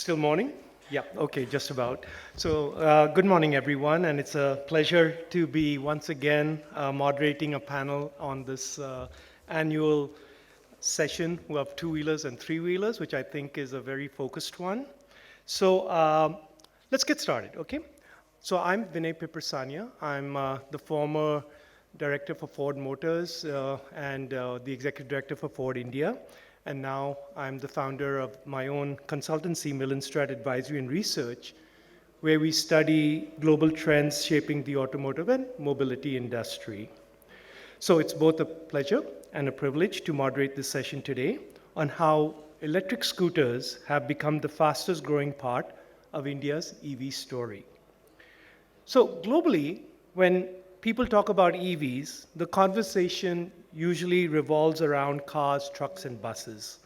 Still morning? Yeah, okay, just about. Good morning, everyone, and it's a pleasure to be once again moderating a panel on this annual session of two-wheelers and three-wheelers, which I think is a very focused one. Let's get started, okay? So I'm Vinay Pipersania. I'm the former director for Ford Motors and the executive director for Ford India. And now I'm the founder of my own consultancy, Millenstrat Advisory and Research, where we study global trends shaping the automotive and mobility industry. So it's both a pleasure and a privilege to moderate this session today on how electric scooters have become the fastest growing part of India's EV story. So globally, when people talk about EVs, the conversation usually revolves around cars, trucks, and buses.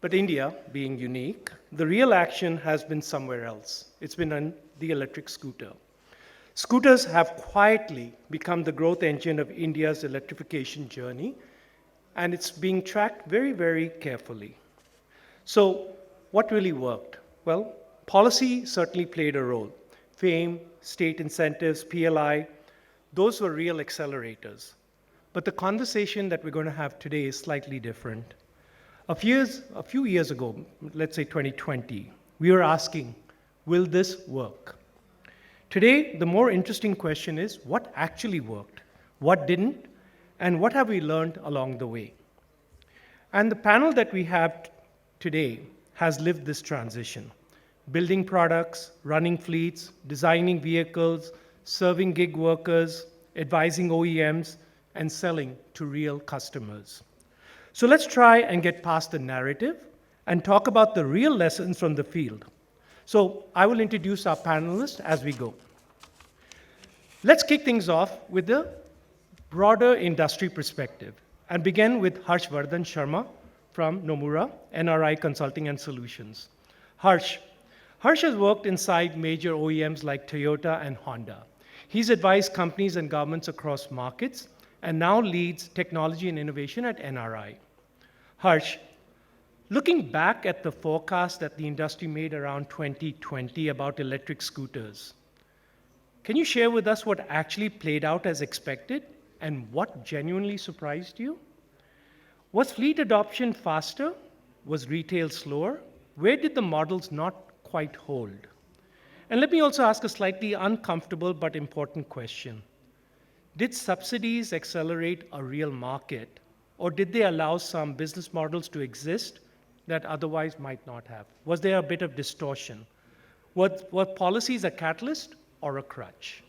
But India, being unique, the real action has been somewhere else. It's been on the electric scooter. Scooters have quietly become the growth engine of India's electrification journey, and it's being tracked very, very carefully. So what really worked? Well, policy certainly played a role. FAME, state incentives, PLI, those were real accelerators. But the conversation that we're going to have today is slightly different. A few years ago, let's say 2020, we were asking, will this work? Today, the more interesting question is, what actually worked? What didn't? And what have we learned along the way? And the panel that we have today has lived this transition. Building products, running fleets, designing vehicles, serving gig workers, advising OEMs, and selling to real customers. So let's try and get past the narrative and talk about the real lessons from the field. So I will introduce our panelists as we go. Let's kick things off with the broader industry perspective and begin with Harshvardhan Sharma from Nomura, NRI Consulting and Solutions. Harsh has worked inside major OEMs like Toyota and Honda. He's advised companies and governments across markets and now leads technology and innovation at NRI. Harsh, looking back at the forecast that the industry made around 2020 about electric scooters, can you share with us what actually played out as expected and what genuinely surprised you? Was fleet adoption faster? Was retail slower? Where did the models not quite hold? And let me also ask a slightly uncomfortable but important question. Did subsidies accelerate a real market, or did they allow some business models to exist that otherwise might not have? Was there a bit of distortion? Were policies a catalyst or a crutch?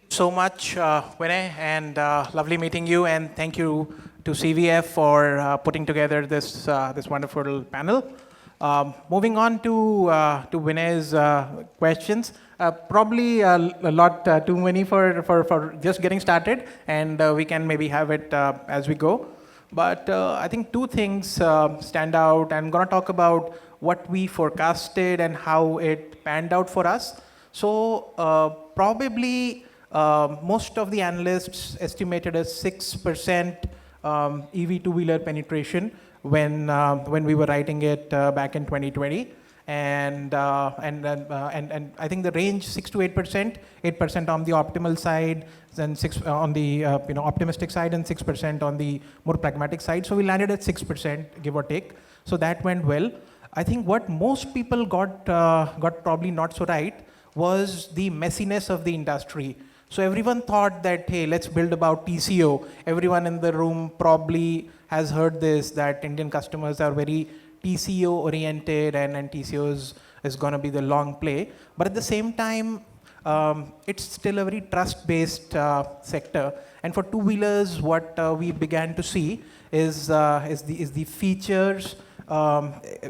So much, Vinay, and lovely meeting you, and thank you to CVF for putting together this wonderful panel. Moving on to Vinay's questions, probably a lot too many for just getting started, and we can maybe have it as we go. But I think two things stand out. I'm going to talk about what we forecasted and how it panned out for us. So probably most of the analysts estimated a 6% EV two-wheeler penetration when we were writing it back in 2020, and I think the range 6 to 8%, 8% on the optimal side, then 6 on the optimistic side, and 6% on the more pragmatic side. So we landed at 6%, give or take. So that went well. I think what most people got probably not so right was the messiness of the industry. So everyone thought that, hey, let's build about TCO. Everyone in the room probably has heard this, that Indian customers are very TCO oriented, and TCO is going to be the long play. But at the same time, it's still a very trust-based sector. And for two-wheelers, what we began to see is the features.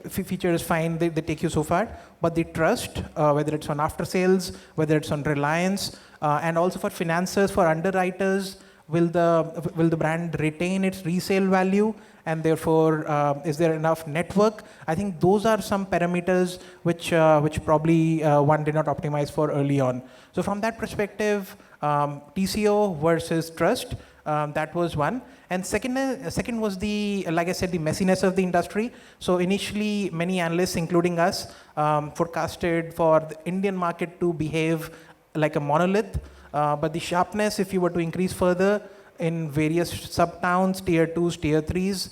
Feature is fine, they take you so far, but the trust, whether it's on after sales, whether it's on reliance, and also for financiers, for underwriters, will the brand retain its resale value, and therefore is there enough network? I think those are some parameters which probably one did not optimize for early on. So from that perspective, TCO versus trust, That was one. And second was like I said, the messiness of the industry. So initially, many analysts, including us, forecasted for the Indian market to behave like a monolith. But the sharpness, if you were to increase further in various sub-towns, tier 2s, tier 3s,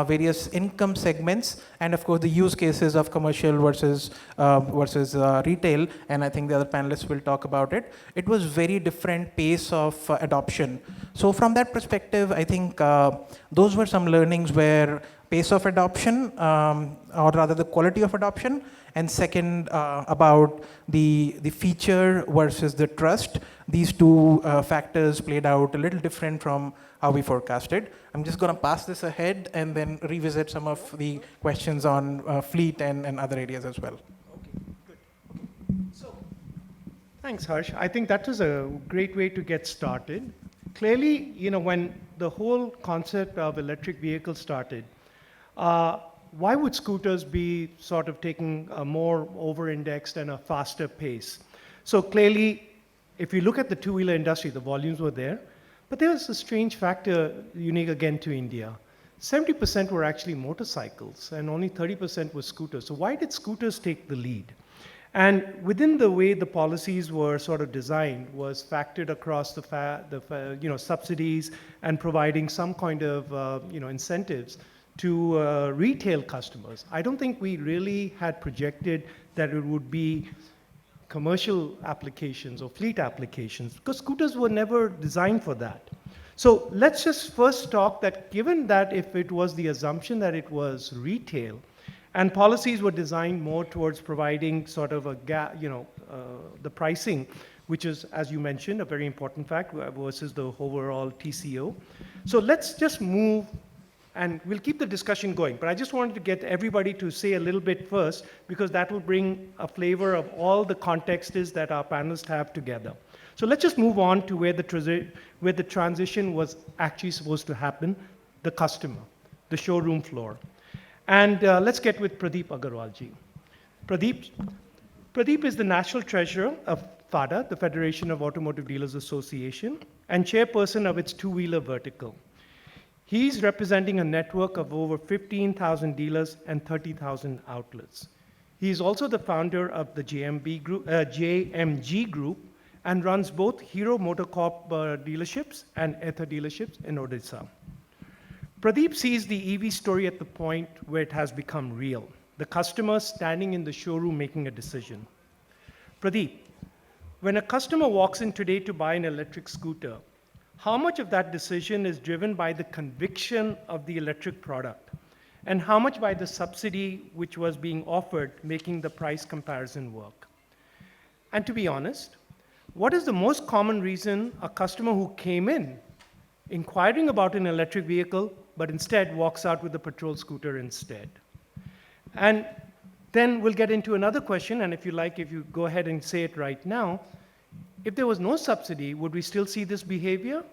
various income segments, and of course the use cases of commercial versus retail, and I think the other panelists will talk about it. It was very different pace of adoption. So from that perspective, I think those were some learnings where pace of adoption, or rather the quality of adoption, and second, about the feature versus the trust. These two factors played out a little different from how we forecasted. I'm just going to pass this ahead and then revisit some of the questions on fleet and other areas as well. Okay, good. Okay. So, thanks, Harsh. I think that was a great way to get started. Clearly, when the whole concept of electric vehicles started, why would scooters be sort of taking a more over-indexed and a faster pace? So clearly, if you look at the two-wheeler industry, the volumes were there, but there was a strange factor unique again to India. 70% were actually motorcycles and only 30% were scooters. So why did scooters take the lead? And within the way the policies were sort of designed was factored across the subsidies and providing some kind of incentives to retail customers. I don't think we really had projected that it would be commercial applications or fleet applications, because scooters were never designed for that. So let's just first talk that given that if it was the assumption that it was retail, and policies were designed more towards providing sort of the pricing, which is, as you mentioned, a very important fact versus the overall TCO. So let's just move, and we'll keep the discussion going, but I just wanted to get everybody to say a little bit first, because that will bring a flavor of all the contexts that our panelists have together. So let's just move on to where the transition was actually supposed to happen, the customer, the showroom floor. And let's get with Pradeep Agarwalji. Pradeep is the national treasurer of FADA, the Federation of Automotive Dealers Association, and chairperson of its two-wheeler vertical. He's representing a network of over 15,000 dealers and 30,000 outlets. He's also the founder of the JMG Group and runs both Hero MotoCorp dealerships and Ether dealerships in Odisha. Pradeep sees the EV story at the point where it has become real, the customer standing in the showroom making a decision. Pradeep, when a customer walks in today to buy an electric scooter, how much of that decision is driven by the conviction of the electric product? And how much by the subsidy which was being offered, making the price comparison work? And to be honest, what is the most common reason a customer who came in inquiring about an electric vehicle, but instead walks out with a petrol scooter instead? And then we'll get into another question, and if you like, if you go ahead and say it right now, if there was no subsidy, would we still see this behavior?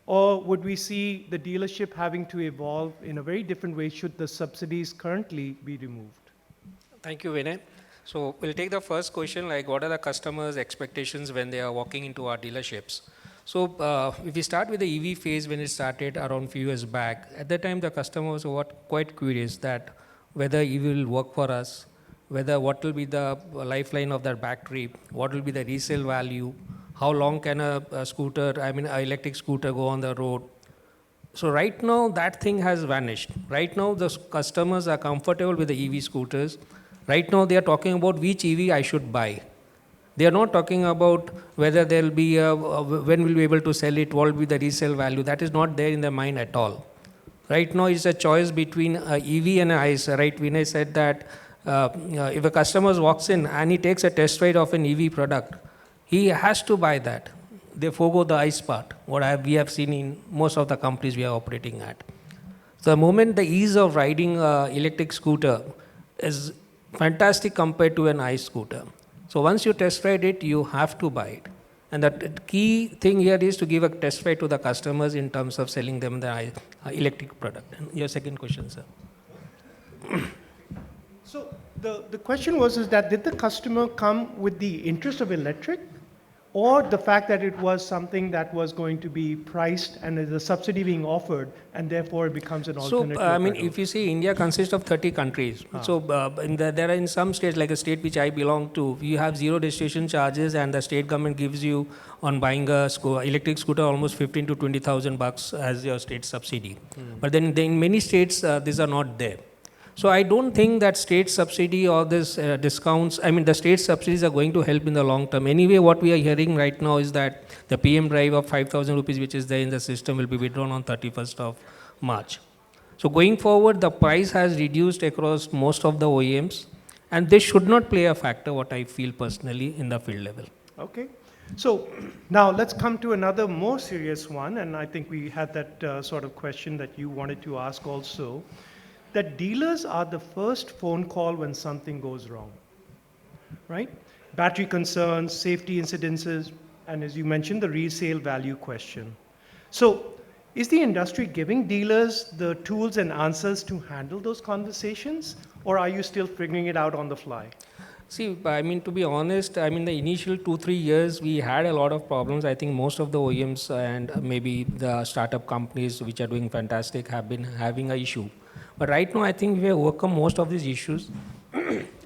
Or would we see the dealership having to evolve in a very different way should the subsidies currently be removed? Thank you, Vinay. So we'll take the first question, like what are the customers' expectations when they are walking into our dealerships? So if we start with the EV phase when it started around few years back, at that time the customers were quite curious that whether EV will work for us, what will be the lifeline of that battery, what will be the resale value, how long can an electric scooter go on the road. So right now that thing has vanished. Right now the customers are comfortable with the EV scooters. Right now they are talking about which EV I should buy. They are not talking about whether there will be when we'll be able to sell it, what will be the resale value. That is not there in their mind at all. Right now it's a choice between EV and ICE. Right, Vinay said that if a customer walks in and he takes a test ride of an EV product, he has to buy that. They forego the ICE part, we have seen in most of the companies we are operating at. So the moment the ease of riding electric scooter is fantastic compared to an ICE scooter. So once you test ride it, you have to buy it. And the key thing here is to give a test ride to the customers in terms of selling them the electric product. And your second question, sir. So the question was is that did the customer come with the interest of electric, or the fact that it was something that was going to be priced and there's a subsidy being offered, and therefore it becomes an So, alternate to I a mean, petrol? if you see, India consists of 30 countries. So, there are in some states, like a state which I belong to, you have zero registration charges, and the state government gives you on buying a electric scooter almost 15 to 20,000 bucks as your state subsidy. But then in many states, these are not there. So I don't think that state subsidy or this discounts, I mean, the state subsidies are going to help in the long term. Anyway, what we are hearing right now is that the PM drive of 5,000 rupees, which is there in the system, will be withdrawn on 31st of March. So going forward, the price has reduced across most of the OEMs, and this should not play a factor, what I feel personally, in the field level. Okay. So now let's come to another more serious one, and I think we had that sort of question that you wanted to ask also, that dealers are the first phone call when something goes wrong, right? Battery concerns, safety incidences, and as you mentioned, the resale value question. So is the industry giving dealers the tools and answers to handle those conversations, or are you still figuring it out on the fly? See, I mean, to be honest, I mean, the initial 2, 3 years, we had a lot of problems. I think most of the OEMs and maybe the startup companies which are doing fantastic have been having a issue. But right now, I think we have overcome most of these issues,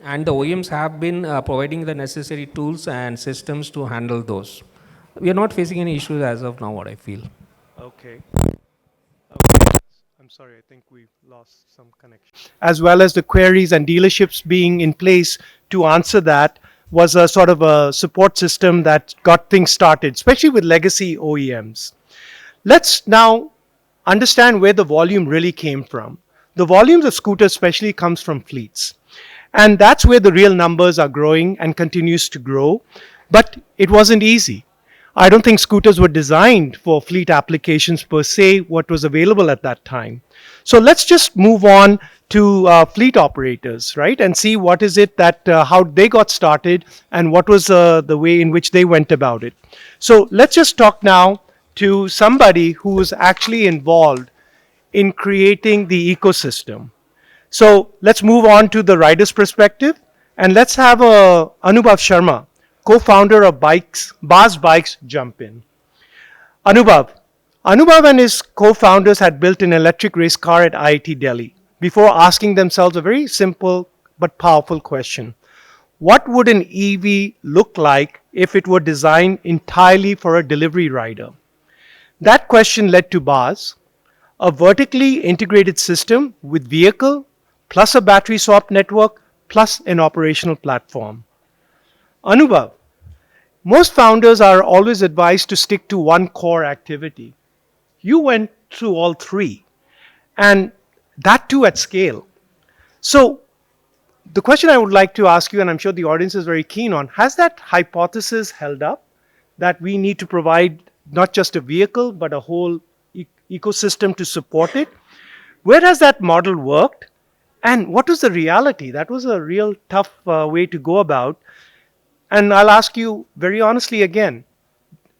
and the OEMs have been providing the necessary tools and systems to handle those. We are not facing any issues as of now, what I feel. Okay. Okay. I'm sorry, I think we lost some connection. As well as the queries and dealerships being in place to answer that was a sort of a support system that got things started, especially with legacy OEMs. Let's now understand where the volume really came from. The volumes of scooters especially comes from fleets. And that's where the real numbers are growing and continues to grow. But it wasn't easy. I don't think scooters were designed for fleet applications per se, what was available at that time. So let's just move on to fleet operators, right? And see what is it that, how they got started and what was the way in which they went about it. So let's just talk now to somebody who was actually involved in creating the ecosystem. So let's move on to the rider's perspective, and let's have Anubhav Sharma, co-founder of Baz Bikes, jump in. Anubhav. Anubhav and his co-founders had built an electric race car at IIT Delhi before asking themselves a very simple but powerful question. What would an EV look like if it were designed entirely for a delivery rider? That question led to Baz, a vertically integrated system with vehicle, plus a battery swap network, plus an operational platform. Anubhav, most founders are always advised to stick to one core activity. You went through all three, and that too at scale. So, the question I would like to ask you, and I'm sure the audience is very keen on, has that hypothesis held up that we need to provide not just a vehicle, but a whole ecosystem to support it? Where has that model worked? And what was the reality? That was a real tough way to go about. And I'll ask you very honestly again,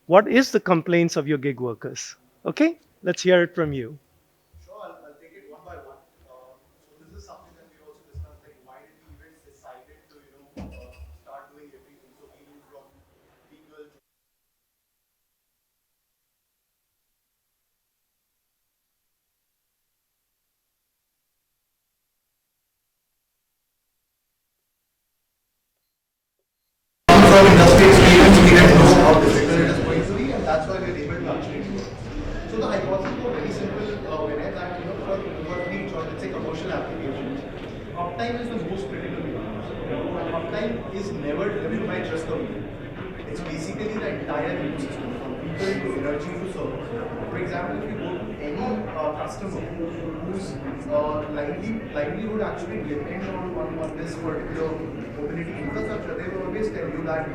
what is the complaints of your gig workers? Okay, let's hear it from you. Sure, I'll take it one by one. So this is something that we also discussed, like why did we even decided to, start doing everything? So we moved from people to from industry experience, we didn't know how difficult it is going to be, and that's why we're able to actually do it. So the hypothesis was very simple, Vinay, that for fleets or let's say commercial applications, uptime is the most critical thing. And uptime is never driven by just the vehicle. It's basically the entire ecosystem, from people to energy to service. For example, if you go to any customer whose livelihood actually depends on this particular mobility infrastructure, they will always tell you that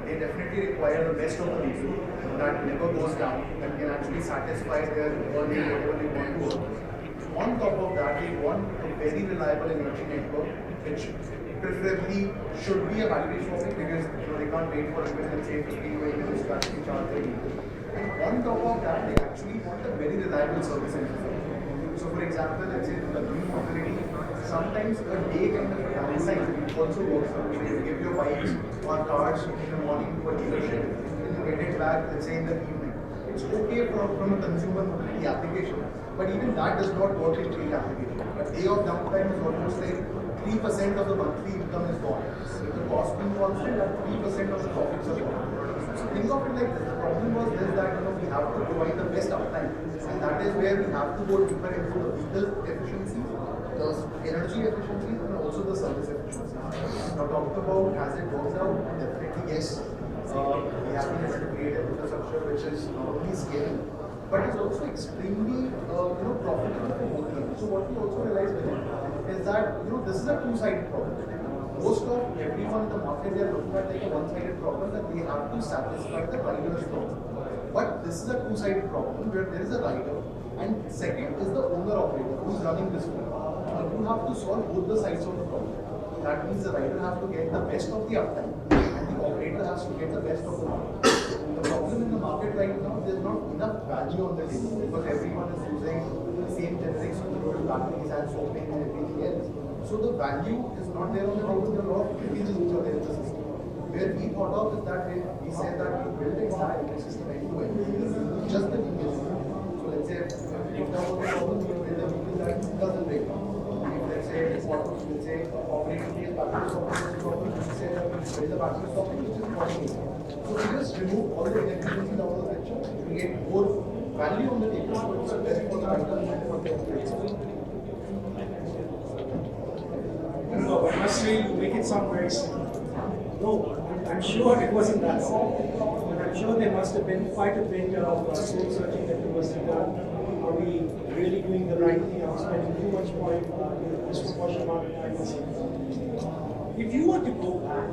they definitely require the best of the vehicle that never goes down, that can actually satisfy their earning whatever they want to earn. On top of that, they want a very reliable energy network, which preferably should be a battery swapping because they can't wait for even let's say 15-20 minutes to actually charge their vehicle. And on top of that, they actually want a very reliable service infrastructure. So for example, let's say the green mobility, sometimes a day kind of a downtime also works out. So you give your bikes or cars in the morning to a dealership, when you get it back, let's say in the evening. It's okay from a consumer mobility application, but even that does not work in trade application. A day of downtime is almost like 3% of the monthly income is gone. If the cost being constant, that 3% of the profits are gone. So think of it like this. The problem was this, that we have to provide the best uptime, and that is where we have to go deeper into the vehicle efficiency, the energy efficiency, and also the service efficiency. Now talked about has it worked out? Definitely yes. We have been able to create an infrastructure which is not only scaling, but is also extremely profitable for both teams. So what we also realize with it is that this is a two-sided problem. Most of everyone in the market, they are looking at like a one-sided problem that they have to satisfy the rider's problem. But this is a two-sided problem where there is a rider, and second is the owner-operator who is running this fleet. You have to solve both the sides of the problem. That means the rider has to get the best of the uptime, and the operator has to get the best of the market. The problem in the market right now, there's not enough value on the table because everyone is using the same generic screw batteries and soaping and everything else. So the value is not there on the table. There are a lot of privileges which are there in the system. Where we thought of is that we said that we build the entire ecosystem end to end, just the details. So let's say if breakdown was a problem, we build a vehicle that doesn't break down. Let's say operating is battery stopping, we say that we build the battery stopping, which is working. So we just remove all the inefficiencies out of the picture, create more value on the table, so it's best for the rider and for the operator. No, I must say you make it sound very simple. No, I'm sure it wasn't that simple. And I'm sure there must have been quite a bit of soul searching that you must have done. Are we really doing the right thing? Are we spending too much time, disproportionate amount of time on something? If you were to go back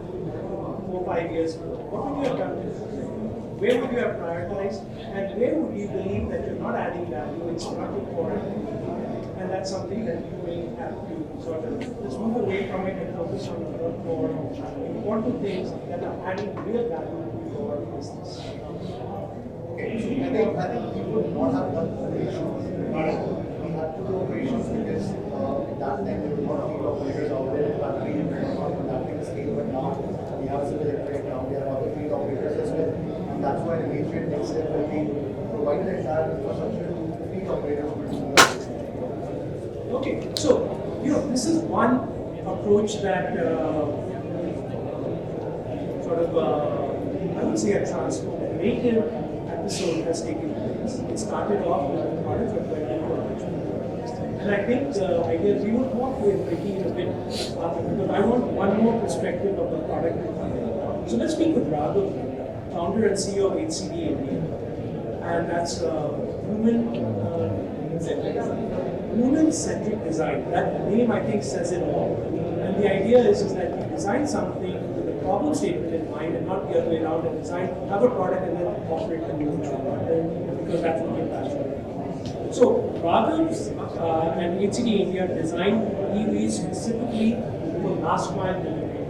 4 or 5 years ago, what would you have done differently? Where would you have prioritized? And where would you believe that you're not adding value, it's not important? And that's something that you will have to sort of just move away from it and focus on the more important things that are adding real value to your business. Okay, so I think we would not have done operations. We had to do operations because at that time there were not fleet operators out there in the country, not on that big scale, but now we have civil electric, now we have other fleet operators as well. And that's why the immediate next step will be provide the entire infrastructure to fleet operators to do that. Okay, so this is one approach that I would say a transformative episode has taken place. It started off with a product of and I think the idea we would walk with breaking it a bit because I want one more perspective of the product. So let's speak with Raghav, founder and CEO of HCD India, and that's human-centric design. That name, I think, says it all. And the idea is that you design something with a problem statement in mind and not the other way around and design, have a product and then operate the new because that's what you're passionate about. So, Raghav's and HCD India designed EVs specifically for last mile delivery.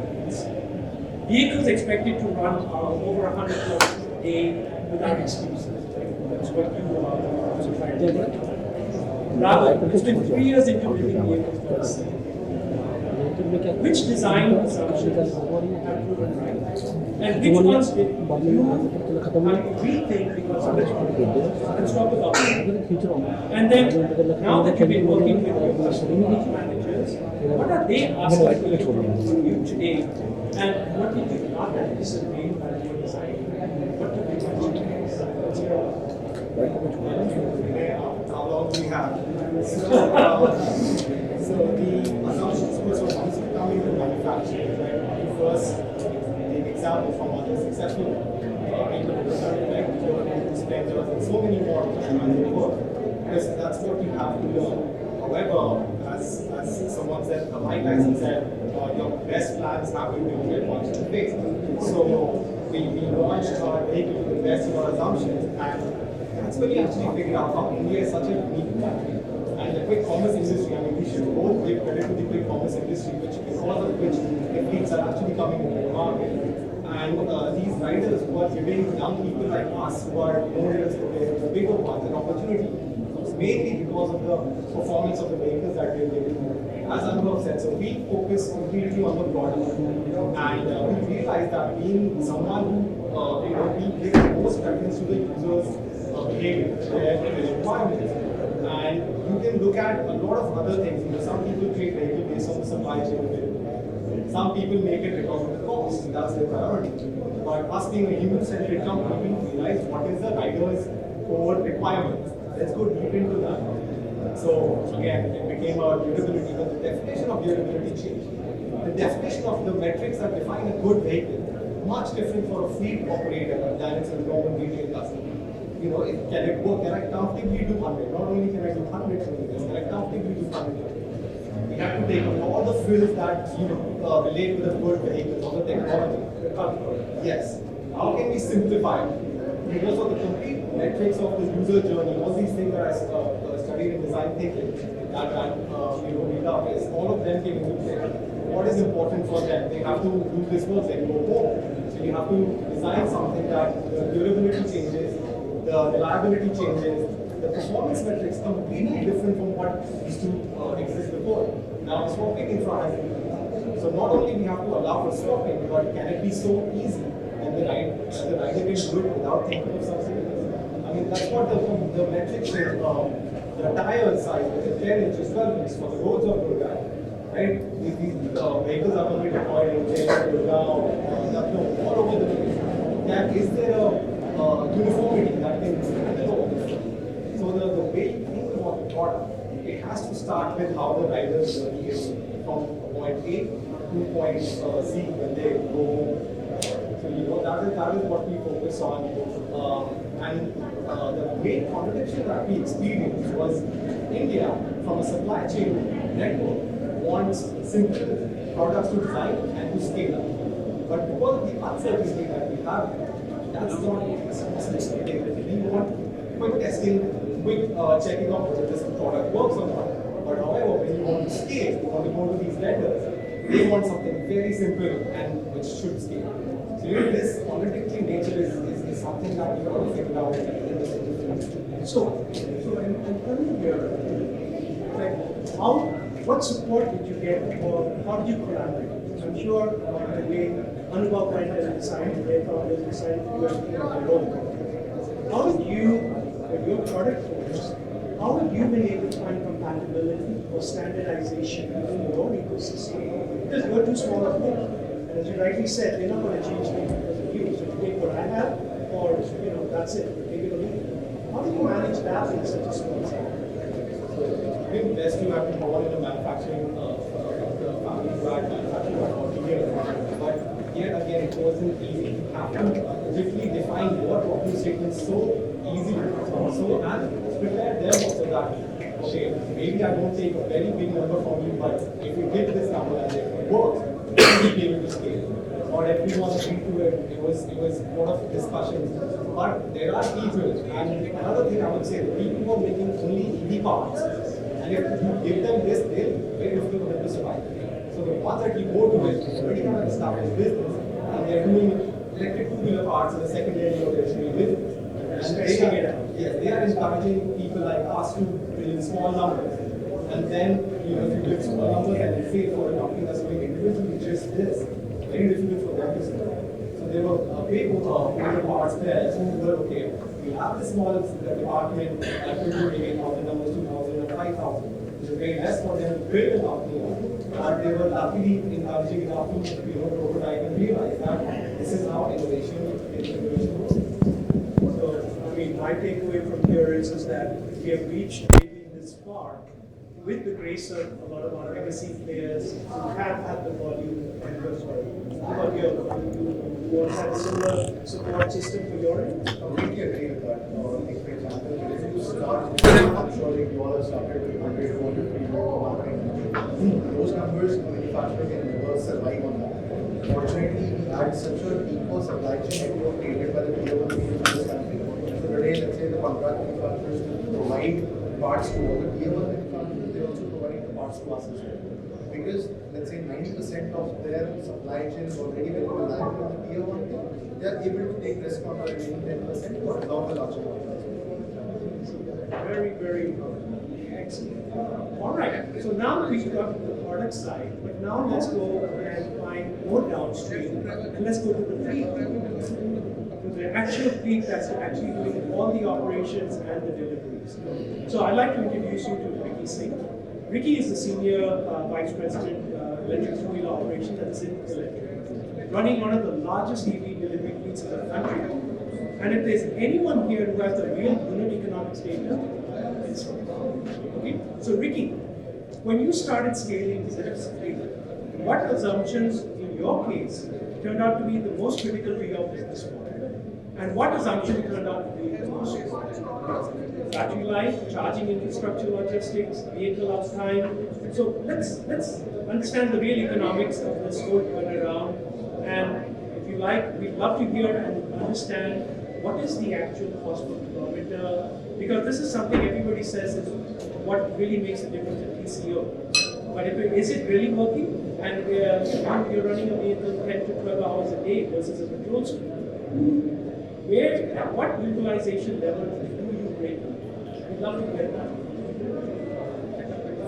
Vehicles expected to run over 100 kilometers a day without excuses. That's what you trying to do. Raghav, it's been 3 years into building vehicles. Which design assumptions have proven right? And which ones did you rethink because of it? Let's talk about that. And then, now that you've been working with your customer managers, what are they asking from you today? And what did you not anticipate when you were designing? What did you anticipate? How long do we have? So the assumptions first of all, coming to manufacturing, right? You first take example from other successful entrepreneurs like Joe, Spencer, and so many more around the world. Because that's what you have to learn. However, as someone said, Mike Tyson said, your best plans have to be built once in phase. So we launched our vehicle to the best of our assumptions, and that's when we actually figured out how India is such a unique country. And the quick commerce industry, I mean, we should both give credit to the quick commerce industry, because of which the fleets are actually coming into the market. And these riders who are giving young people like us, who are more the bigger ones, an opportunity, mainly because of the performance of the vehicles that we're giving. As Anubhav said, so we focus completely on the product. And we realized realize that being someone who, we give the most preference to the user's behavior, their requirements. And you can look at a lot of other things. Some people create vehicle based on the supply chain availability. Some people make it because of the cost, and that's their priority. But us being a human-centric company, we realize what is the rider's core requirements. Let's go deep into that. So again, it became our durability, but the definition of durability changed. The definition of the metrics that define a good vehicle much different for a fleet operator than it's a normal retail customer. Can it work? Can I comfortably do 100? Not only can I do 100 kilometers, can I comfortably do 100? We have to take all the frills that relate to the good vehicles or the technology. Yes. How can we simplify it? Because of the complete metrics of the user journey, all these things that I studied in design thinking, that we love is all of them came into play. What is important for them? They have to do this work, they go home. So you have to design something that the durability changes, the reliability changes, the performance metrics completely different from what used to exist before. Now swapping infra has been. So not only we have to allow for swapping, but can it be so easy and the rider can do it without thinking of subsidies? I mean, that's what the metrics is. The tire size, whether 10 inches, 12 inches for the roads of Gurgaon, right? These vehicles are going to be deployed in Gurgaon, all over the place. Is there a uniformity that can go? So the way you think about the product, it has to start with how the rider's journey is from point A to point C when they go home. So that is what we focus on. And the main contradiction that we experienced was India, from a supply chain network, wants simple products to design and to scale up. But because of the uncertainty that we have, that's not possible. We want quick testing, quick checking of whether this product works or not. But however, when you want to scale, you want to go to these vendors, they want something very simple and which should scale. So this contradictory nature is something that you have to figure out in this industry. So and coming here, what support did you get, or how did you collaborate? I'm sure the way Anubhav went and designed, Rekha was designed, you were doing your own. How did you, with your product owners, how have you been able to find compatibility or standardization within your own ecosystem? Because you're too small a player. And as you rightly said, they're not going to change things because of you. So you take what I have, or that's it, take it or leave it. How do you manage that in such a small scale? I've been blessed to have been born in a manufacturing family who had manufacturing for 40 years. But yet again, it wasn't easy. You have to literally define your problem statements so easily, so and prepare them also that, okay, maybe I don't take a very big number from you, but if you hit this number and it works, you'll be able to scale. Or everyone agreed to it. It was a lot of discussions. But there are people, and another thing I would say, the people who are making only EV parts, and if you give them this, they're very difficult for them to survive. So the ones that you go to is already have an established business, and they're doing electric two-wheeler parts in the secondary or tertiary business. And they are encouraging people like us to build small numbers. And then, if you build small numbers and you say for a company that's doing individually just this, very difficult for them to survive. So there were big parts there who were okay. We have this small department that will do maybe 1,000 numbers, 2,000, or 5,000. It's very less for them to build a company. But they were luckily encouraging enough to prototype and realize that this is how innovation works. So, my takeaway from here is that we have reached maybe this far with the grace of a lot of our legacy players who have had the volume and the you also had a similar support system for your end? I completely agree with that. Like, for example, if you start, I'm sure like you all have started with 100, 200, 300, those numbers, manufacturer can never survive on that. Fortunately, we had such a equal supply chain network created by the tier 1 players in this country. So today, let's say the contract manufacturers provide parts to all the tier 1 manufacturers, they also provide the parts to us as well. Because let's say 90% of their supply chain is already very reliable on the tier 1 thing, they are able to take risk on the remaining 10% for long the larger ones. Very, very Excellent. All right. So now we've got the product side, but now let's go and find more downstream, and let's go to the fleet, to the actual fleet that's actually doing all the operations and the deliveries. So I'd like to introduce you to Ricky Singh. Ricky is the Senior Vice President, Electric Two-Wheel Operations at Zip Electric, running one of the largest EV delivery fleets in the country. And if there's anyone here who has the real unit economics data, it's Ricky. Okay? So Ricky, when you started scaling Zip's fleet, what assumptions in your case turned out to be the most critical to your business model? And what assumption turned out to be the most important? Battery life, charging infrastructure logistics, vehicle uptime. So let's understand the real economics of this whole turnaround. And if you like, we'd love to hear and understand what is the actual cost per kilometer, because this is something everybody says is what really makes a difference in TCO. But is it really working? And you're running a vehicle 10 to 12 hours a day versus a petrol scooter. At what utilization level do you break? We'd love to hear that.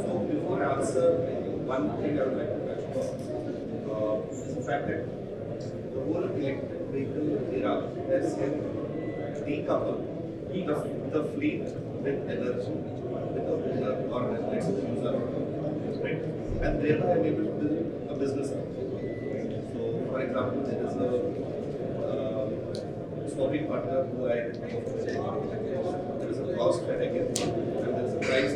So before I answer, one thing I would like to touch upon is the fact that the whole electric vehicle era has decoupled the fleet with energy, with the owner or let's say the user, right? And thereby I'm able to build a business out. So, for example, there is a swapping partner who I there is a cost that I give, and there is a price I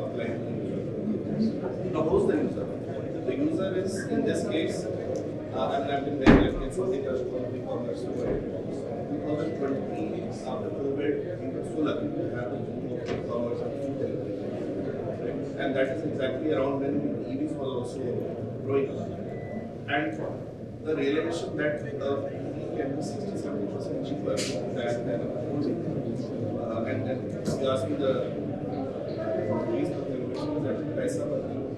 apply to the user. Now, who's the user? The user is, in this case, I've been very lucky in something touched on e-commerce. 2020, after COVID, we were so lucky to have the boom of e-commerce and food delivery. Right? And that is exactly around when EVs was also growing up. And the realization that EV can be 60-70% cheaper than a petrol vehicle. And then you ask me the least of the innovation is actually paisa per kilo,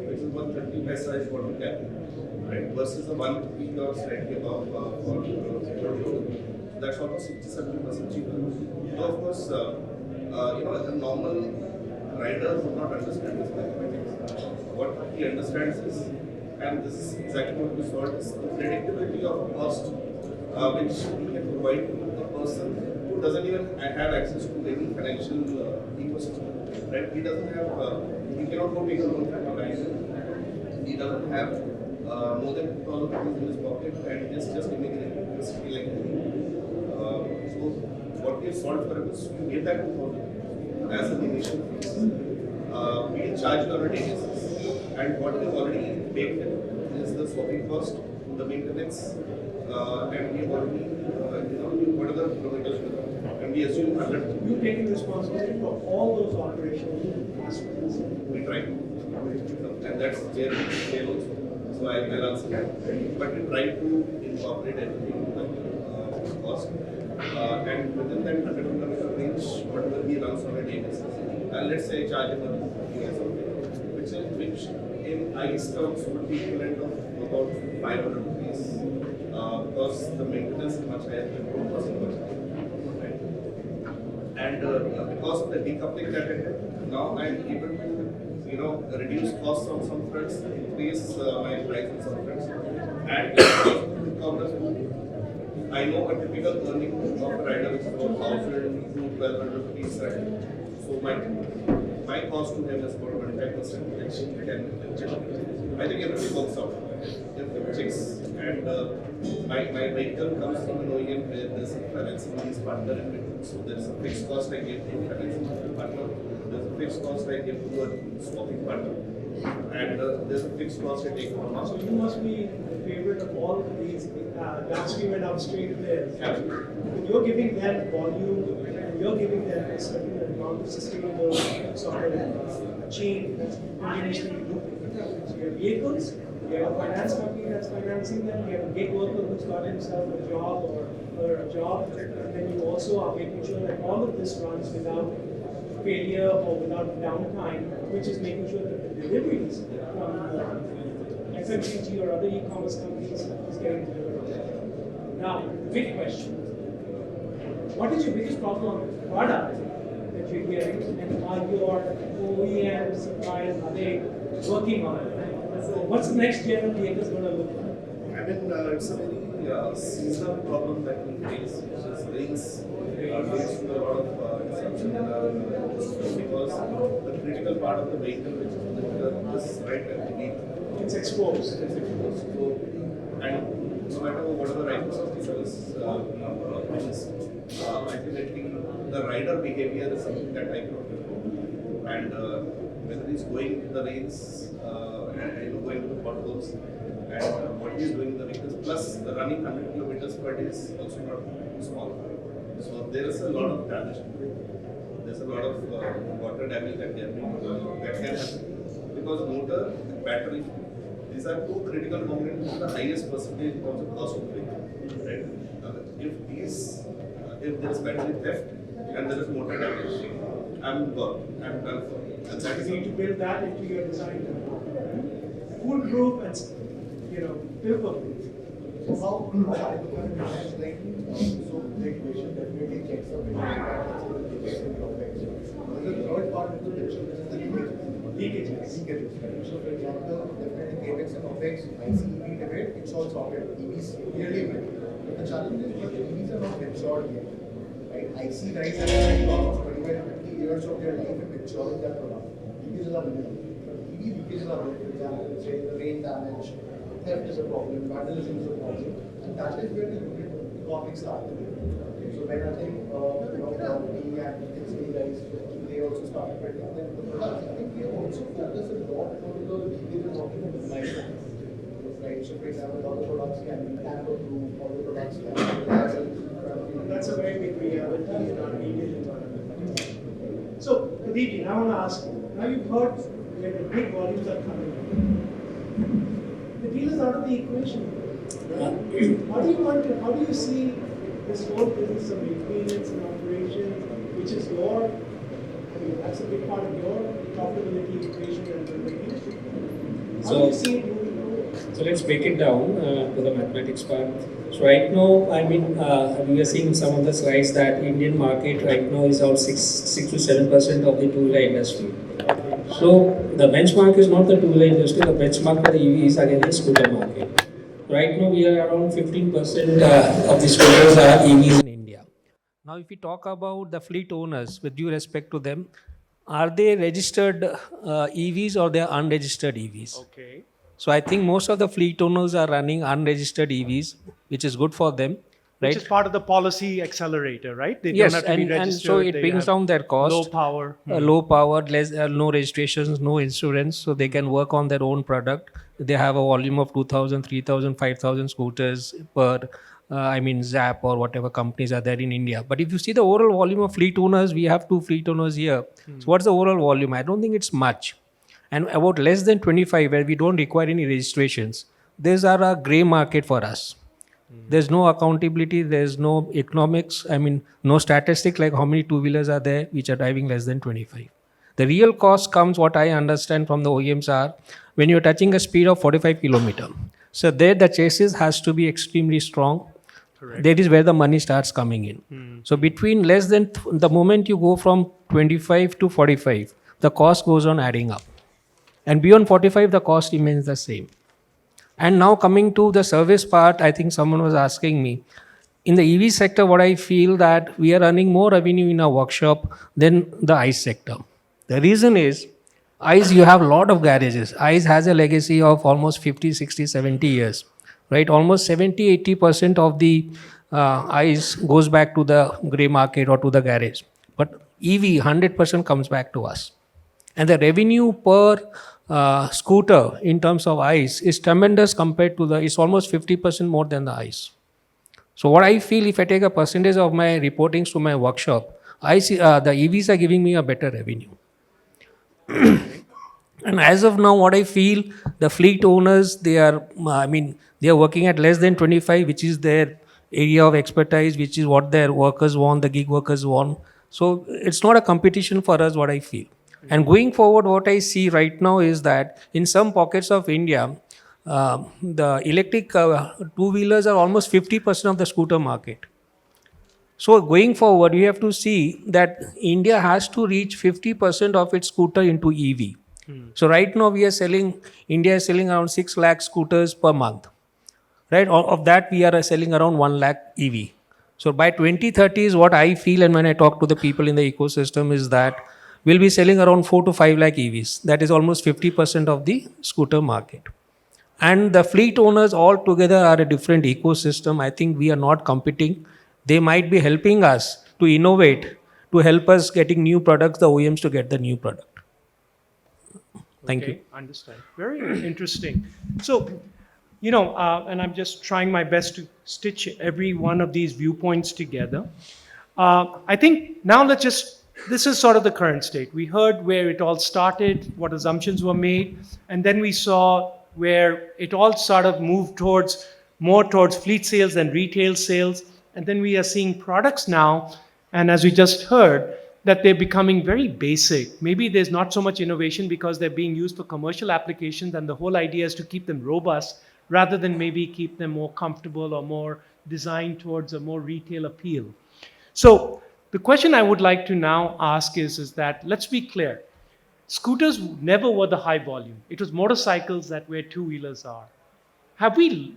which is 130 paisa is what we carry. Right, versus the 1 rupee or slightly above for petrol. That's almost 60-70% cheaper. So of course, a normal rider would not understand this mathematics. What he understands is, and this is exactly what we saw, is the predictability of cost, which we can provide to a person who doesn't even have access to any financial ecosystem. Right? He doesn't have, he cannot go take a loan from a bank. He doesn't have more than 2,000 rupees in his pocket, and is just immigrating to a city like Delhi. So what we have solved for him is you get that 2,000 as an initial fees. We'll charge you on a daily basis, and what we have already baked in is the swapping cost, the maintenance, and we have already, what are the kilometers with them, and we assume 100. You've taken responsibility for all those operational aspects. We try to, and that's where we fail also. So I'll answer that. But we try to incorporate everything into the cost. And within that 100 kilometer range, whatever he runs on a day basis, let's say charge him which in ICE terms would be equivalent of about 500 rupees, because the maintenance is much higher than petrol cost is much higher. Right? And because of the decoupling that I did, now I'm able to reduce costs on some fronts, increase my price on some fronts, and I know a typical earning of a rider which is about 1,000 to 1,200 rupees a day. So my cost to him is about 25%, which he can check. I think everything works out. If it checks, and my vehicle comes from an OEM where there's a financing lease partner in between. So there's a fixed cost I give to a financing partner. There's a fixed cost I give to a swapping partner, and there's a fixed cost I take from us. So you must be in favor of all of these downstream and upstream players. You're giving them volume, and you're giving them a certain amount of sustainable sort of chain that's continuously looping. So you have vehicles, you have a finance company that's financing them, you have a gig worker who's got himself a job or a job, and then you also are making sure that all of this runs without failure or without downtime, which is making sure that the deliveries from FMCG or other e-commerce companies is getting delivered. Now, the big question: what is your biggest problem on the product that you're getting? And are your OEM suppliers, are they working on it? So what's the next gen of vehicles going to look like? I mean, it's a very seasonal problem that we face, which is rains leads to a lot of disruption in our system because the critical part of the vehicle, which is the motor, is right at the wheel. It's exposed. It's exposed. So, and no matter what are the riders of the service means, ultimately the rider behavior is something that I cannot control. And whether he's going in the rains, and going to the potholes, and what he's doing in the vehicles, plus the running 100 kilometers per day is also not small. So there is a lot of damage. There's a lot of water damage that can happen because motor and battery, these are two critical components with the highest percentage in terms of cost of the vehicle. Right? If there is battery theft and there is motor damage, I'm gone. I'm done for. And that You is need to build that into your design. Foolproof and, paper-proof. So how I look at it is like, so regulation definitely checks the vehicle drawbacks. The third part of the picture is the leakages. So for example, definitely capex and opex, ICE EV debate, it's all sorted. EVs really well. But the challenge is that EVs are not matured yet. Right? ICE guys have spent almost 25 to 50 years of their life in maturing that product. Leakages are minimal. But EV leakages are big. For example, say the rain damage, theft is a problem, vandalism is a problem, and that is where the unit economics started. So when I think, me and Disney guys, they also started building the products. I think we also focus a lot on the leakages of the design. Right, so for example, all the products can be tamper-proof, all the products can be reliable. That's a very big reality in our immediate environment. So, Pradeep, I want to ask you, now you've heard that the big volumes are coming in. The deal is out of the equation. How do you see this whole business of maintenance and operations, which is that's a big part of your profitability equation and the industry. How do you see it moving forward? So let's break it down to the mathematics part. So right now, we are seeing some of the slides that Indian market right now is about 6 to 7% of the two-wheeler industry. So the benchmark is not the two-wheeler industry. The benchmark for the EV is again the scooter market. Right now, we are around 15% of the scooters are EVs in India. Now, if we talk about the fleet owners, with due respect to them, are they registered EVs or they are unregistered EVs? Okay. So I think most of the fleet owners are running unregistered EVs, which is good for them, right? Which is part of the policy accelerator, right? They Yes, don't have to be and registered. so it they brings have down their cost. Low power. Low power, less, no registrations, no insurance, so they can work on their own product. They have a volume of 2,000, 3,000, 5,000 scooters per, ZAP or whatever companies are there in India. But if you see the overall volume of fleet owners, we have 2 fleet owners here. So what's the overall volume? I don't think it's much. And about less than 25, where we don't require any registrations, these are a gray market for us. There's no accountability, there's no economics, no statistic like how many two-wheelers are there which are driving less than 25. The real cost comes, what I understand from the OEMs are, when you're touching a speed of 45 kilometer. So there the chassis has to be extremely strong. Correct. That is where the money starts coming in. So between less than, the moment you go from 25 to 45, the cost goes on adding up. And beyond 45, the cost remains the same. And now coming to the service part, I think someone was asking me, in the EV sector, what I feel that we are earning more revenue in our workshop than the ICE sector. The reason is, ICE, you have a lot of garages. ICE has a legacy of almost 50, 60, 70 years, right? Almost 70, 80% of the ICE goes back to the grey market or to the garage. But EV, 100% comes back to us. And the revenue per scooter in terms of ICE is tremendous compared to it's almost 50% more than the ICE. So what I feel, if I take a percentage of my reportings to my workshop, the EVs are giving me a better revenue. And as of now, what I feel, the fleet owners, they are working at less than 25, which is their area of expertise, which is what their workers want, the gig workers want. So it's not a competition for us, what I feel. And going forward, what I see right now is that in some pockets of India, the electric two-wheelers are almost 50% of the scooter market. So going forward, you have to see that India has to reach 50% of its scooter into EV. So right now India is selling around 6 lakh scooters per month, right? Of that, we are selling around 1 lakh EV. So by 2030 is what I feel, and when I talk to the people in the ecosystem, is that we'll be selling around 4 to 5 lakh EVs. That is almost 50% of the scooter market. And the fleet owners all together are a different ecosystem. I think we are not competing. They might be helping us to innovate, to help us getting new products, the OEMs to get the new product. Thank you. Understand. Very interesting. So, and I'm just trying my best to stitch every one of these viewpoints together. I think now this is sort of the current state. We heard where it all started, what assumptions were made, and then we saw where it all sort of moved more towards fleet sales and retail sales. And then we are seeing products now, and as we just heard, that they're becoming very basic. Maybe there's not so much innovation because they're being used for commercial applications, and the whole idea is to keep them robust rather than maybe keep them more comfortable or more designed towards a more retail appeal. So the question I would like to now ask is that, let's be clear, scooters never were the high volume. It was motorcycles that where two-wheelers are. Have we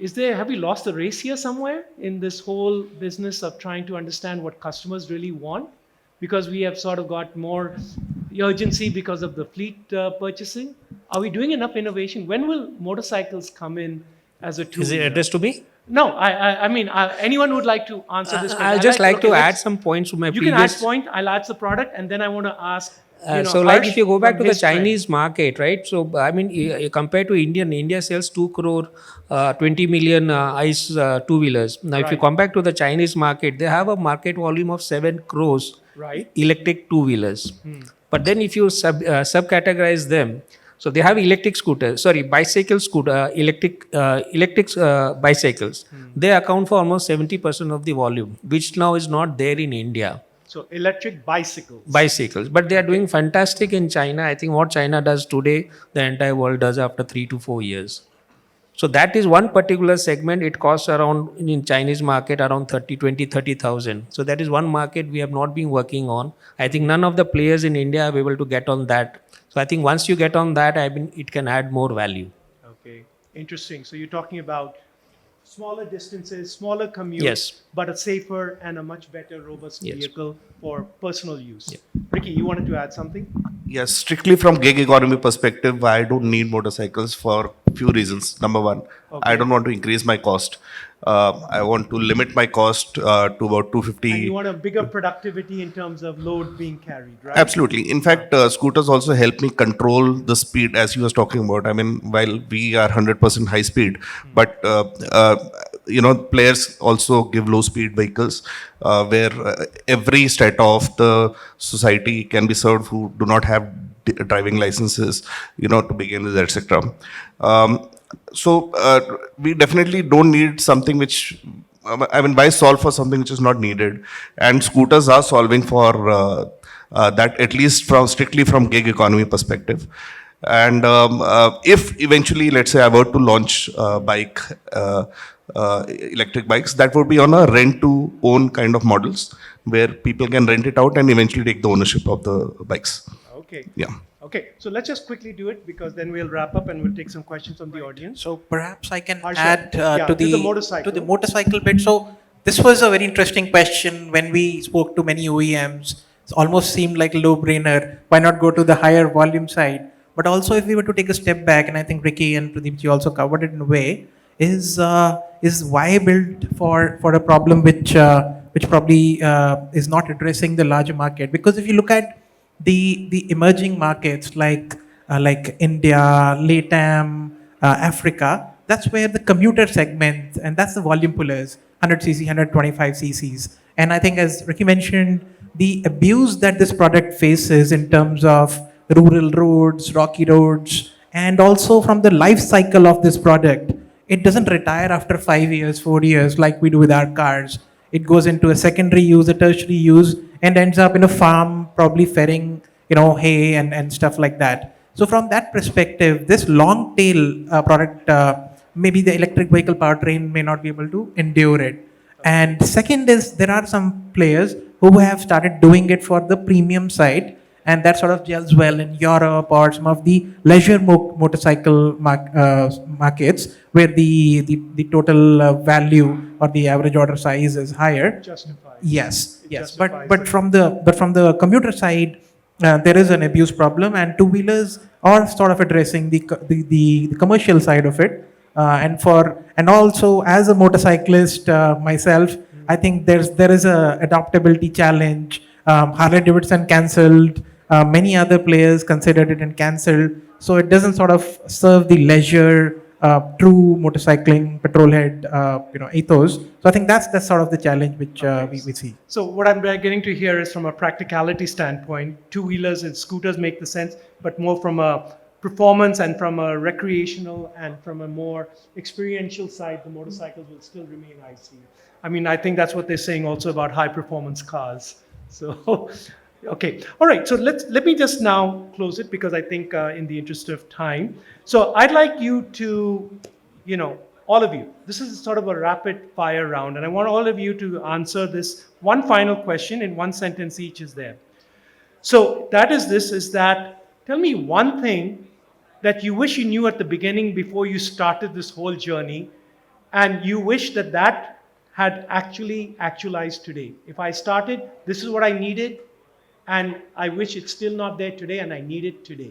lost the race here somewhere in this whole business of trying to understand what customers really want? Because we have sort of got more urgency because of the fleet purchasing. Are we doing enough innovation? When will motorcycles come in as a two-wheeler? Is it addressed to me? No, I mean, anyone would like to answer this question? I'll just like to add some points to my You previous... can add point, I'll add the product, and then I want to ask, so like Harsh if you go back from to the his trend. Chinese market, right? So I mean, compared to India sells 2 crore, 20 million ICE two-wheelers. Now, if you Right. come back to the Chinese market, they have a market volume of 7 crores Right. electric two-wheelers. But then if you subcategorize them, so they have bicycle scooter, electric bicycles. They account for almost 70% of the volume, which now is not there in India. So electric bicycles. But they are doing fantastic in China. I think what China does today, the entire world does after 3 to 4 years. So that is one particular segment. It costs around, in Chinese market, around 30,000. So that is one market we have not been working on. I think none of the players in India are able to get on that. So I think once you get on that, it can add more value. Okay, interesting. So you're talking about smaller distances, smaller commute, Yes. but a safer and a much better, robust Yes. vehicle for personal use. Ricky, you wanted to add something? Yes, strictly from gig economy perspective, I don't need motorcycles for few reasons. Number one, I don't want to increase my cost. I want to limit my cost to about 250. And you want a bigger productivity in terms of load being carried, right? Absolutely. In fact, scooters also help me control the speed, as you was talking about. I mean, while we are 100% high speed, but players also give low speed vehicles where every strata of the society can be served who do not have driving licenses, to begin with, etc. So we definitely don't need something which, why solve for something which is not needed? And scooters are solving for that, at least strictly from gig economy perspective. And if eventually, let's say I were to launch electric bikes, that would be on a rent to own kind of models where people can rent it out and eventually take the ownership of the bikes. Okay. Yeah. Okay, so let's just quickly do it because then we'll wrap up and we'll take some questions from the audience. So perhaps I can Harsha, add to the motorcycle. to the motorcycle bit. So this was a very interesting question when we spoke to many OEMs. It almost seemed like a low-brainer. Why not go to the higher volume side? But also, if we were to take a step back, and I think Ricky and Pradeep ji also covered it in a way, is why build for a problem which probably is not addressing the larger market? Because if you look at the emerging markets like India, LATAM, Africa, that's where the commuter segment, and that's the volume pullers, 100cc, 125 cc's. And I think, as Ricky mentioned, the abuse that this product faces in terms of rural roads, rocky roads, and also from the life cycle of this product, it doesn't retire after 5 years, 4 years like we do with our cars. It goes into a secondary use, a tertiary use, and ends up in a farm, probably ferrying, hay and stuff like that. So from that perspective, this long tail product, maybe the electric vehicle powertrain may not be able to endure it. And second is there are some players who have started doing it for the premium side, and that sort of gels well in Europe or some of the leisure motorcycle markets where the total value or the average order size is higher. Justifies. Yes, It yes, justifies but it. from the commuter side, there is an abuse problem, and two wheelers are sort of addressing the commercial side of it. And also as a motorcyclist myself, I think there is a adaptability challenge. Harley Davidson cancelled, many other players considered it and cancelled, so it doesn't sort of serve the leisure true motorcycling petrol head ethos. So I think that's sort of the challenge which we see. So what I'm getting to here is from a practicality standpoint, two-wheelers and scooters make the sense, but more from a performance and from a recreational and from a more experiential side, the motorcycles will still remain IC. I mean, I think that's what they're saying also about high-performance cars. So, okay, all right. So let me just now close it because I think in the interest of time. So I'd like you to, all of you, this is sort of a rapid fire round, and I want all of you to answer this one final question in one sentence each is there. So that is this, is that, tell me one thing that you wish you knew at the beginning before you started this whole journey, and you wish that that had actually actualized today. If I started, this is what I needed, and I wish it's still not there today, and I need it today.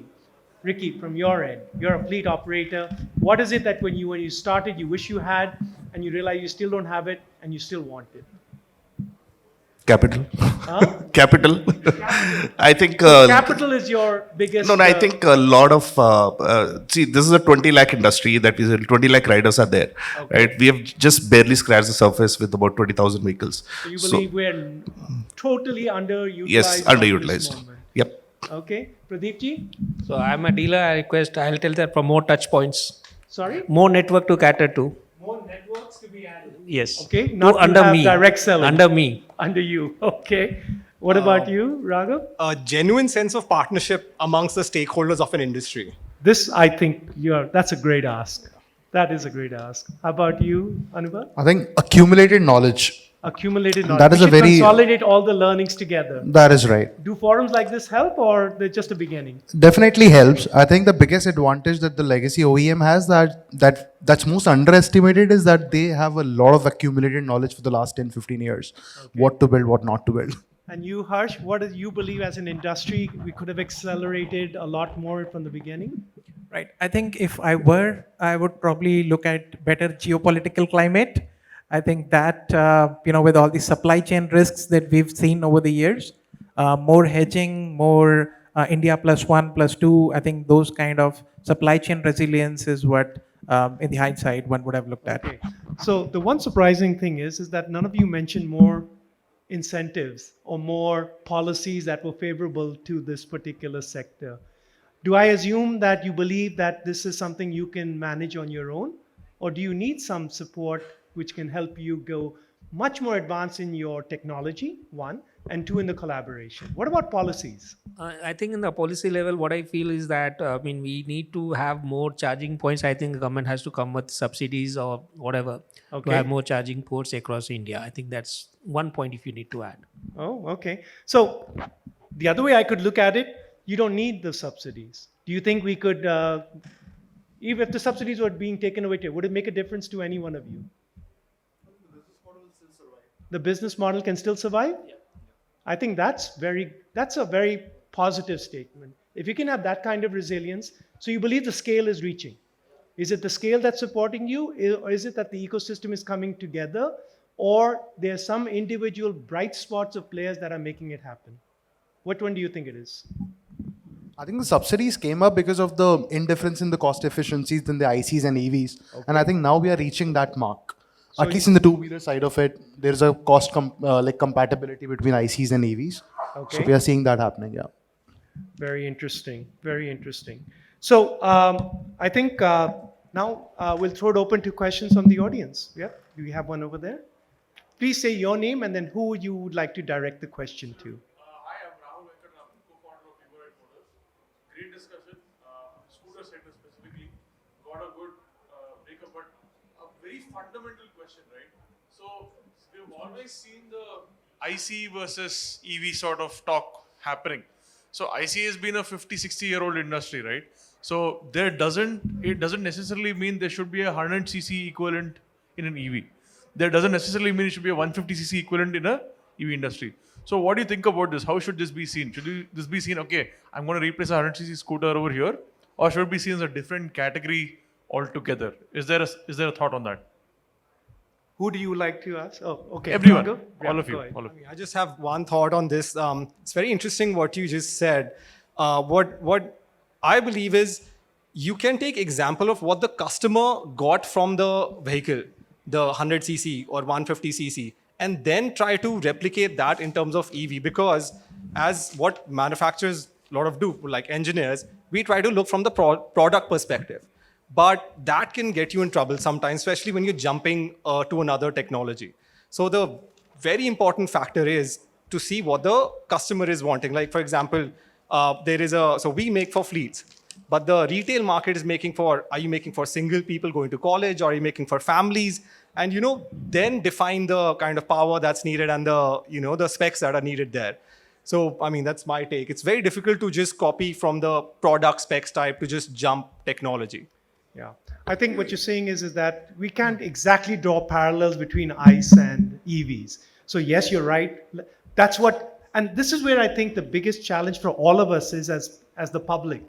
Ricky, from your end, you're a fleet operator. What is it that when you started, you wish you had, and you realize you still don't have it, and you still want it? Capital. Huh? Capital. I think. Capital is your biggest. No, no, I think a lot of, see, this is a 20 lakh industry, that is 20 lakh riders are there, right? We have just barely scratched the surface with about 20,000 vehicles. So you believe we're totally underutilized? Yes, at this underutilized. moment. Yep. Okay, Pradeep ji? So I'm a dealer. I'll tell that for more touch points, Sorry? more network to cater to. More networks to be added. Yes. Okay, not to under have me. direct selling. Under me. Under you, okay. What about you, Raghav? A genuine sense of partnership amongst the stakeholders of an industry. This, I think, that's a great ask. That is a great ask. How about you, Anubhav? I think accumulated knowledge. Accumulated knowledge. That is We a should very- consolidate all the learnings together. That is right. Do forums like this help, or they're just a beginning? Definitely helps. I think the biggest advantage that the legacy OEM has that's most underestimated is that they have a lot of accumulated knowledge for the last 10, 15 years. What to build, what not to build. And you, Harsh, what do you believe as an industry we could have accelerated a lot more from the beginning? Right. I think if I were, I would probably look at better geopolitical climate. I think that, with all the supply chain risks that we've seen over the years, more hedging, more India +1, +2, I think those kind of supply chain resilience is what, in the hindsight, one would have looked at. Okay. So the one surprising thing is that none of you mentioned more incentives or more policies that were favorable to this particular sector. Do I assume that you believe that this is something you can manage on your own? Or do you need some support which can help you go much more advanced in your technology, one, and two, in the collaboration? What about policies? I think in the policy level, what I feel is that we need to have more charging points. I think the government has to come with subsidies or whatever to have more charging ports across India. I think that's one point if you need to add. Oh, okay. So the other way I could look at it, you don't need the subsidies. Do you think we could, even if the subsidies were being taken away, would it make a difference to any one of you? The business model can still survive? Yeah. I think that's a very positive statement. If you can have that kind of resilience, so you believe the scale is reaching. Is it the scale that's supporting you, or is it that the ecosystem is coming together, or there are some individual bright spots of players that are making it happen? What one do you think it is? I think the subsidies came up because of the indifference in the cost efficiencies in the ICs and EVs. And I think now we are reaching that mark. So at least in the two-wheeler side of it, there's a cost compatibility between ICs and EVs. Okay. So we are seeing that happening, yeah. Very interesting, very interesting. So I think now we'll throw it open to questions from the audience. Yeah, do we have one over there? Please say your name and then who you would like to direct the question to. Hi, I'm Rahul Venkataraman, co-founder of Electrifi Motors. Great discussion. Scooter sector specifically got a good breakup, but a very fundamental question, right? So we've always seen the IC versus EV sort of talk happening. So IC has been a 50, 60-year-old industry, right? So it doesn't necessarily mean there should be a 100 cc equivalent in an EV. There doesn't necessarily mean it should be a 150 cc equivalent in a EV industry. So what do you think about this? How should this be seen? This be seen, okay, I'm going to replace a 100 cc scooter over here, or should it be seen as a different category altogether? Is there a thought on that? Who do you like to ask? Oh, okay. Everyone, Go. all Yeah, of you, go ahead. all of you. I just have one thought on this. It's very interesting what you just said. What I believe is you can take example of what the customer got from the vehicle, the 100 cc or 150 cc, and then try to replicate that in terms of EV. Because as what manufacturers a lot of do, like engineers, we try to look from the product perspective. But that can get you in trouble sometimes, especially when you're jumping to another technology. So the very important factor is to see what the customer is wanting. Like, for example, so we make for fleets, but the retail market is are you making for single people going to college, or are you making for families? And, then define the kind of power that's needed and the specs that are needed there. So, I mean, that's my take. It's very difficult to just copy from the product specs type to just jump technology. Yeah. I think what you're saying is that we can't exactly draw parallels between ICE and EVs. So yes, you're right. That's and this is where I think the biggest challenge for all of us is as the public.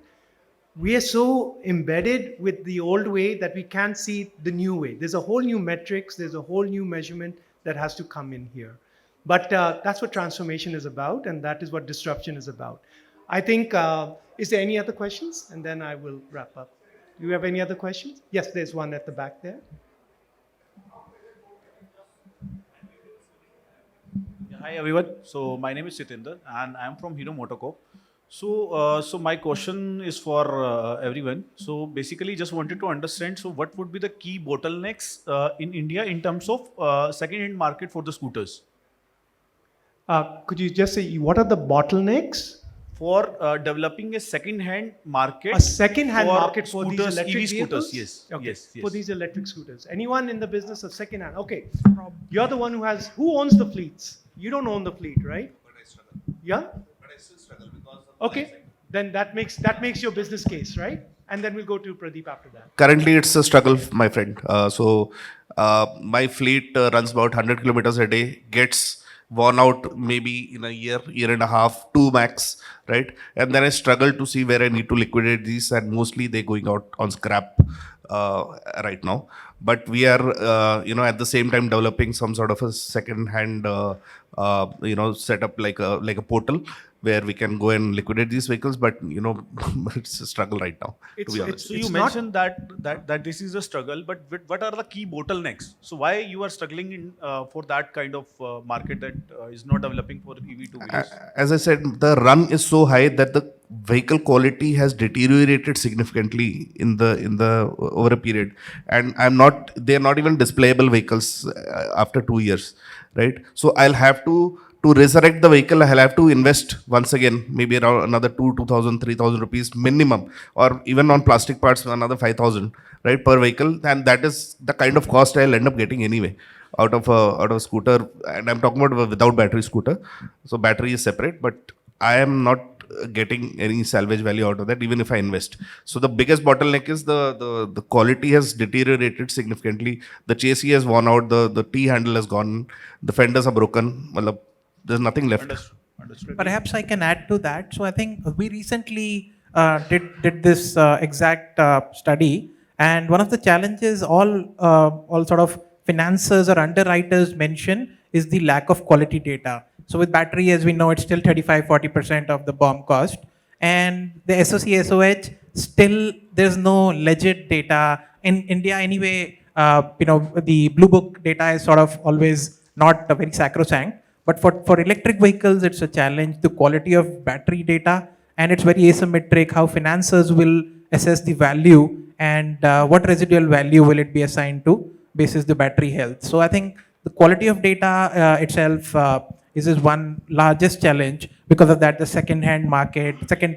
We are so embedded with the old way that we can't see the new way. There's a whole new metrics, there's a whole new measurement that has to come in here. But that's what transformation is about, and that is what disruption is about. I think, is there any other questions? And then I will wrap up. Do you have any other questions? Yes, there's one at the back there. Hi everyone. So my name is Sitinder and I am from Hero Motocorp. So my question is for everyone. So basically, just wanted to understand. So what would be the key bottlenecks in India in terms of second-hand market for the scooters? Could you just say what are the bottlenecks? For developing a second-hand market. A second-hand market for these scooters, electric EV vehicles? scooters, yes. Okay. Yes, yes. For these electric scooters. Anyone in the business of second-hand? Okay. You're the one who owns the fleets? You don't own the fleet, right? But I struggle. Yeah? But I still struggle because of Okay. Then that makes your business case, right? And then we'll go to Pradeep after that. Currently, it's a struggle, my friend. My fleet runs about 100 kilometers a day, gets worn out maybe in a year and a half, 2 max, right? And then I struggle to see where I need to liquidate these, and mostly they're going out on scrap right now. But we are, at the same time developing some sort of a second-hand, setup like a portal where we can go and liquidate these vehicles. But it's a struggle right now. To be honest. So you mentioned that this is a struggle, but what are the key bottlenecks? So why you are struggling in for that kind of market that is not developing for EV two-wheelers? As I said, the run is so high that the vehicle quality has deteriorated significantly in the over a period, and they're not even displayable vehicles after 2 years, right? So I'll have to resurrect the vehicle. I'll have to invest once again, maybe around another 2,000, 3,000 rupees minimum, or even on plastic parts, another 5,000, right, per vehicle. And that is the kind of cost I'll end up getting anyway out of a scooter. And I'm talking about without battery scooter. So battery is separate, but I am not getting any salvage value out of that, even if I invest. So the biggest bottleneck is the quality has deteriorated significantly. The chassis has worn out, the T-handle has gone, the fenders are broken. There's nothing left. Understood. Perhaps I can add to that. So I think we recently did this exact study, and one of the challenges all sort of financiers or underwriters mention is the lack of quality data. So with battery, as we know, it's still 35-40% of the BOM cost, and the SOC SOH still there's no legit data in India anyway. The Blue Book data is sort of always not very sacrosanct. But for electric vehicles, it's a challenge, the quality of battery data, and it's very asymmetric, how financiers will assess the value and what residual value will it be assigned to basis the battery health. So I think the quality of data itself is one largest challenge. Because of that, the secondary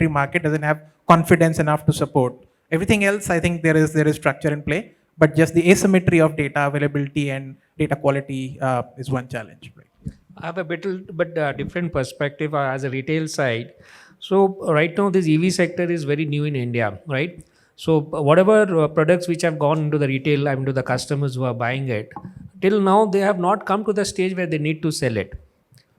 market doesn't have confidence enough to support. Everything else, I think there is structure in play, but just the asymmetry of data availability and data quality is one challenge, right? I have a bit different perspective as a retail side. So right now, this EV sector is very new in India, right? So whatever products which have gone into the retail, I mean to the customers who are buying it, till now they have not come to the stage where they need to sell it.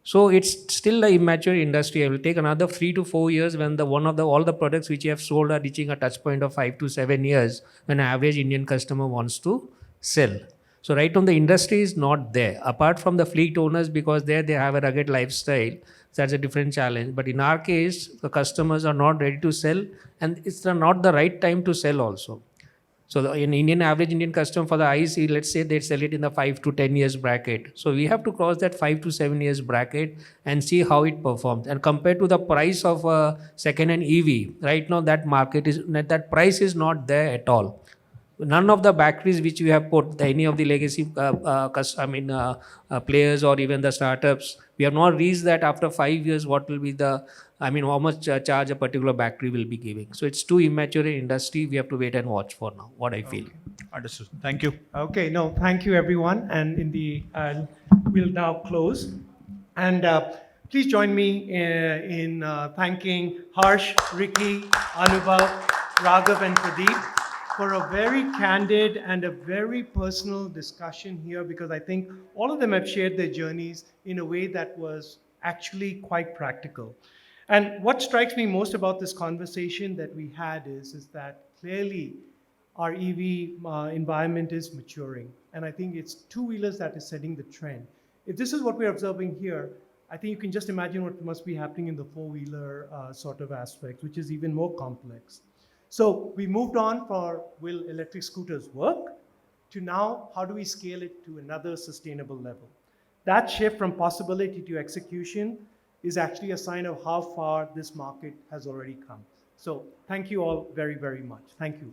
So it's still an immature industry. It will take another 3 to 4 years when the one of the all the products which you have sold are reaching a touch point of 5 to 7 years when an average Indian customer wants to sell. So right now the industry is not there. Apart from the fleet owners, because there they have a rugged lifestyle, that's a different challenge. But in our case, the customers are not ready to sell, and it's not the right time to sell also. So in Indian average Indian customer for the IC, let's say they sell it in the 5 to 10 years bracket. So we have to cross that 5 to 7 years bracket and see how it performs. And compared to the price of a second-hand EV, right now that price is not there at all. None of the batteries which we have put, any of the legacy players or even the startups, we have not reached that after 5 years what will be the, how much charge a particular battery will be giving. So it's too immature in industry. We have to wait and watch for now, what I feel. Understood. Thank you. Okay, no, thank you everyone. And we'll now close. And please join me in thanking Harsh, Ricky, Anubhav, Raghav, and Pradeep for a very candid and a very personal discussion here, because I think all of them have shared their journeys in a way that was actually quite practical. And what strikes me most about this conversation that we had is that clearly our EV environment is maturing. And I think it's two-wheelers that is setting the trend. If this is what we're observing here, I think you can just imagine what must be happening in the four-wheeler sort of aspect, which is even more complex. So we moved on for will electric scooters work to now how do we scale it to another sustainable level. That shift from possibility to execution is actually a sign of how far this market has already come. So thank you all very, very much. Thank you.